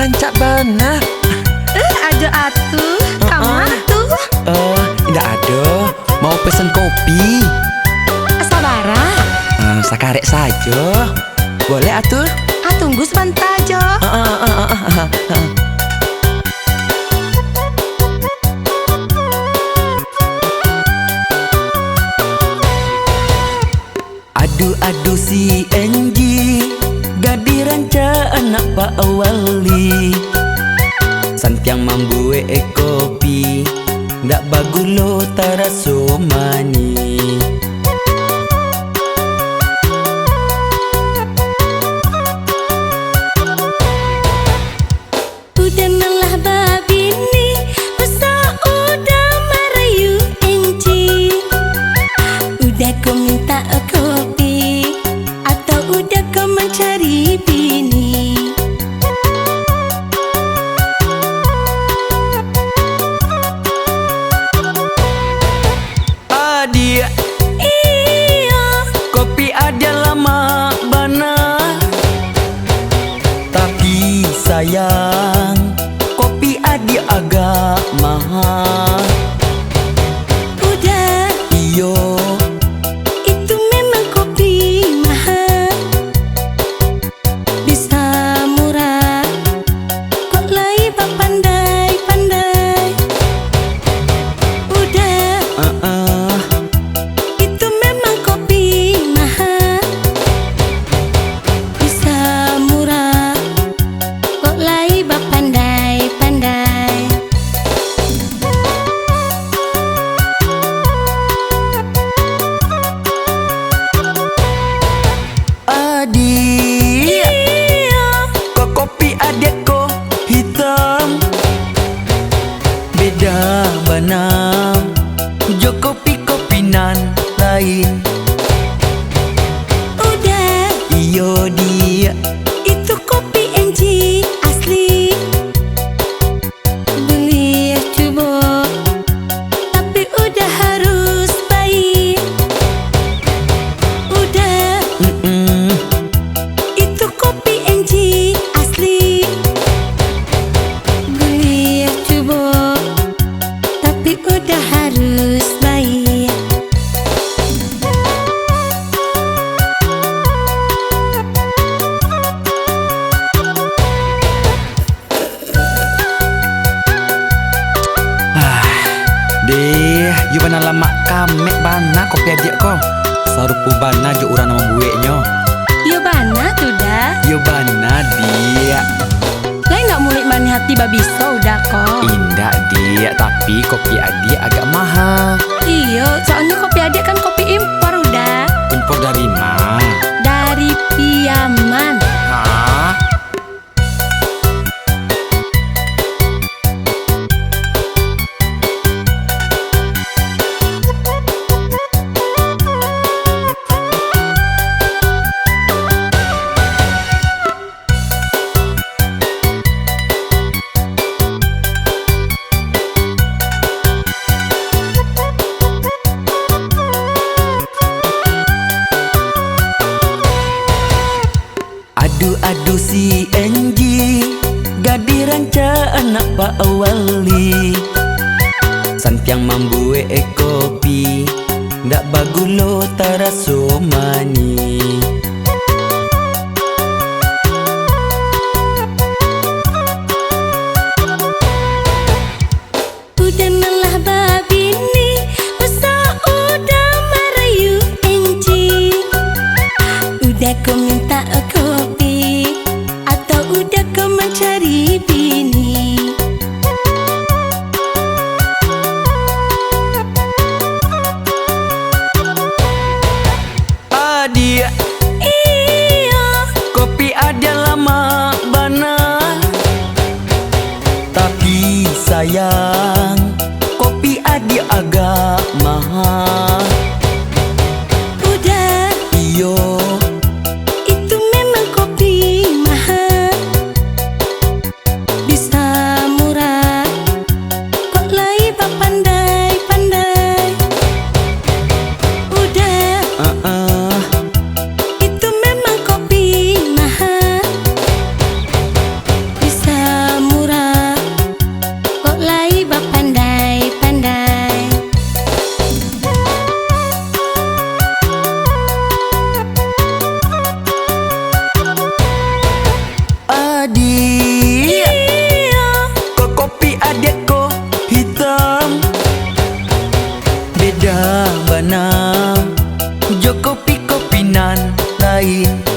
rancak benar. Ada atuh, kamu tuh. Tidak ada. Mau pesen kopi. Sabara. Sakarek saja. Boleh atuh? Tunggu sebentar aja. Adu si Enji gadi ranca anak Pak Wali santiang mambuwe kopi ndak bagulo taraso mani. Udah nalah babini usaha udah merayu Enji. Udah kau minta kopi atau udah kau mencari bini? Adia Iya, kopi ada lama bana, tapi sayang kopi adia agak mahal. udah Iyo itu memang kopi mahal. Bisa murah kok laiba pandai-pandai. Udah itu memang kopi mahal. Bisa murah kok laiba pandai-pandai. Adia Iya, kok kopi adik kok hitam beda banam jo kopi-kopinan lain. udah Iyo dia itu kopi Enji asli. Boleh coba tapi udah harus baik. Udah itu kopi Enji asli. Boleh coba tapi udah harus baik. deh gimana lama kamek bana kopi adik kok sarupu bana jo urang nama bueknya. Yo bana tuh dah. Yo bana dia Lain nggak mulik mani hati babiso udah kok. indah dia tapi kopi adik agak mahal. Iya, soalnya kopi adik kan kopi impor udah. Impor dari mana? Dari Piaman. Hah? Adu si Enji gadi ranca anak Pak Wali santiang mambuwe kopi ndak bagulo taraso mani. Udah nalah babini usaha udah merayu Enji. Udah kau minta kopi atau udah kau mencari bini? Adia lain.